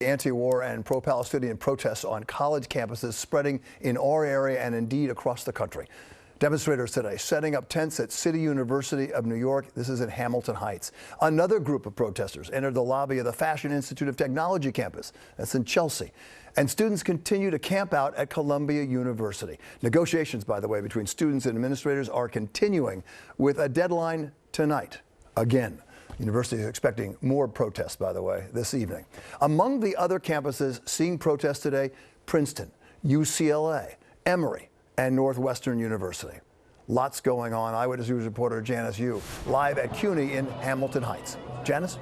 Anti-war and pro-Palestinian protests on college campuses spreading in our area and indeed across the country. Demonstrators today setting up tents at City University of New York. This is in Hamilton Heights. Another group of protesters entered the lobby of the Fashion Institute of Technology campus. That's in Chelsea. And students continue to camp out at Columbia University. Negotiations, by the way, between students and administrators are continuing with a deadline tonight. Again, the university is expecting more protests, by the way, this evening. Among the other campuses seeing protests today, Princeton, UCLA, Emory, and Northwestern University. Lots going on. Eyewitness News reporter Janice Yu live at CUNY in Hamilton Heights. Janice?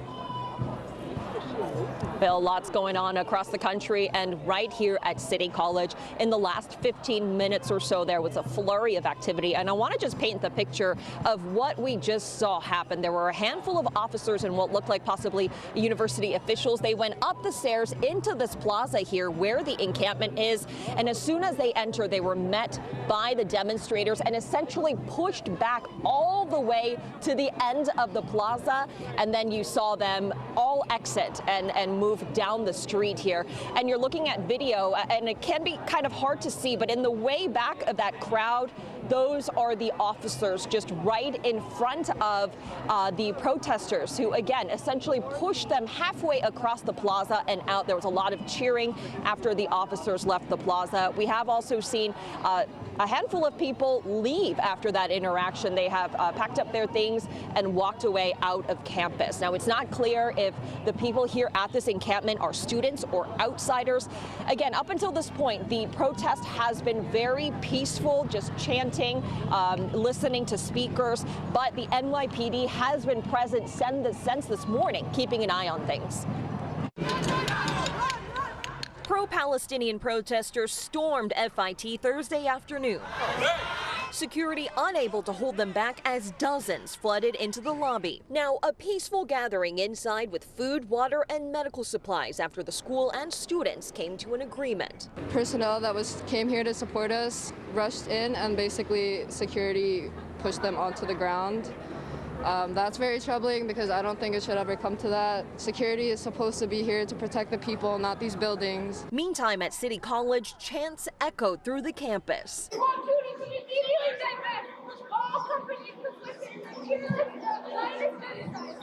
Bill, lots going on across the country and right here at City College. In the last 15 minutes or so, there was a flurry of activity, and I want to just paint the picture of what we just saw happen. There were a handful of officers and what looked like possibly university officials. They went up the stairs into this plaza here where the encampment is, and as soon as they entered, they were met by the demonstrators and essentially pushed back all the way to the end of the plaza, and then you saw them all exit and move down the street here. And you're looking at video, and it can be kind of hard to see, but in the way back of that crowd, those are the officers just right in front of the protesters who, again, essentially pushed them halfway across the plaza and out. There was a lot of cheering after the officers left the plaza. We have also seen a handful of people leave after that interaction. They have packed up their things and walked away out of campus. Now, it's not clear if the people here at this encampment are students or outsiders. Again, up until this point, the protest has been very peaceful, just chanting, listening to speakers, but the NYPD has been present since this morning, keeping an eye on things. Pro-Palestinian protesters stormed FIT Thursday afternoon. Security unable to hold them back as dozens flooded into the lobby. Now, a peaceful gathering inside with food, water, and medical supplies after the school and students came to an agreement. Personnel that came here to support us rushed in, and basically security pushed them onto the ground. That's very troubling because I don't think it should ever come to that. Security is supposed to be here to protect the people, not these buildings. Meantime, at City College, chants echoed through the campus.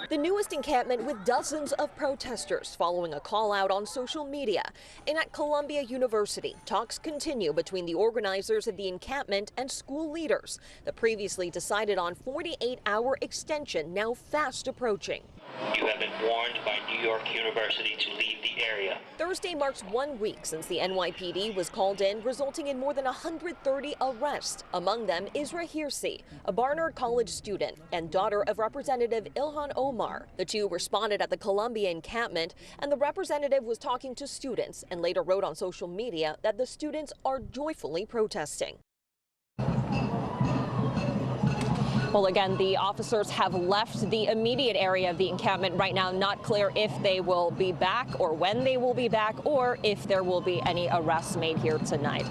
The newest encampment with dozens of protesters following a call out on social media. And at Columbia University, talks continue between the organizers of the encampment and school leaders. The previously decided on 48-hour extension now fast approaching. You have been warned by New York University to leave the area. Thursday marks 1 week since the NYPD was called in, resulting in more than 130 arrests. Among them, Isra Hirsi, a Barnard College student and daughter of Representative Ilhan Omar. The two responded at the Columbia encampment, and the representative was talking to students and later wrote on social media that the students are joyfully protesting. Well, again, the officers have left the immediate area of the encampment right now. Not clear if they will be back or when they will be back or if there will be any arrests made here tonight.